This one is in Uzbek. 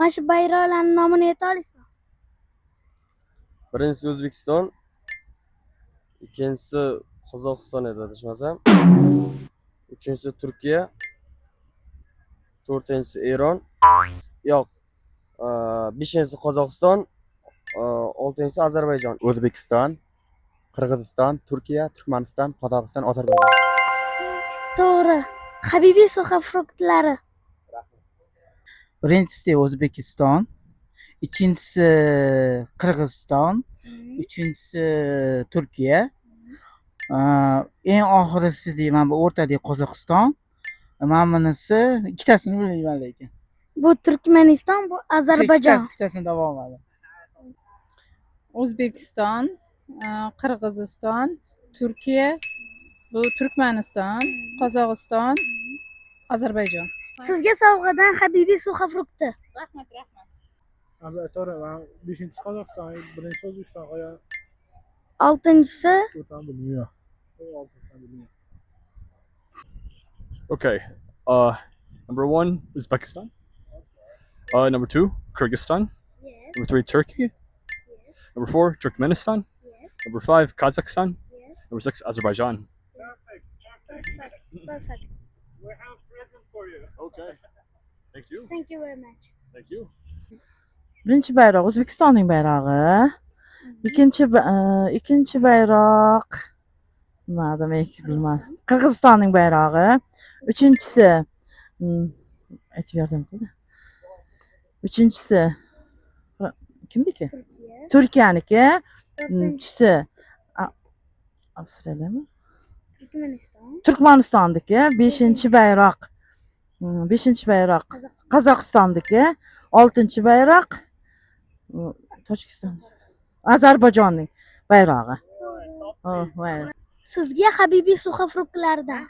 Mana shu bayroqlarning nomini ayta olasizmi? Birinchisi O'zbekiston, ikkinchisi Qozog'iston edi adashmasam. Uchinchisi Turkiya, to'rtinchisi Eron. Yo'q, beshinchisi Qozog'iston, oltinchisi Ozarbayjon. O'zbekiston, Qirg'iziston, Turkiya, Turkmaniston, Qozog'iston, Ozarbayjon. To'g'ri. Habibiy suxofruktlari. Birinchisi O'zbekiston, ikkinchisi Qirg'iziston, uchinchisi Turkiya, eng oxirisi deyman bu o'rtadagi Qozog'iston. Mana bunisi ikkitasini bilmayman lekin. Bu Turkmaniston, bu Ozarbayjon. Ikkitasini davomi. O'zbekiston, Qirg'iziston, Turkiya, bu Turkmaniston, Qozog'iston, Ozarbayjon. Sizga sovg'adan Habibiy suxofrukti. Rahmat, rahmat. To'g'ri, man 5-chi Qozog'iston, 1-chi O'zbekiston qo'yaman. Oltinchisi 4-ni bilmayman. 6-ni bilmayman. Okay. Number 1, Uzbekistan. Number 2, Kyrgyzstan. Number 3, Turkey. Number 4, Turkmenistan. Number 5, Kazakhstan. Number 6, Azerbaijan. Perfect. We have a present for you. Okay. Thank you. Thank you very much. Thank you. Birinchi bayroq O'zbekistonning bayrog'i. Ikkinchi bayroq nima demak bilmadim. Qirg'izistonning bayrog'i. Uchinchisi aytib berdim-ku. Uchinchisi kimniki? Turkiyaniki. Uchinchisi Avstraliyami? Turkmanistonniki. Beshinchi bayroq Qozog'istonniki. Oltinchi bayroq Tojikiston. Ozarbayjonning bayrog'i. Sizga Habibiy suxofruktlardan.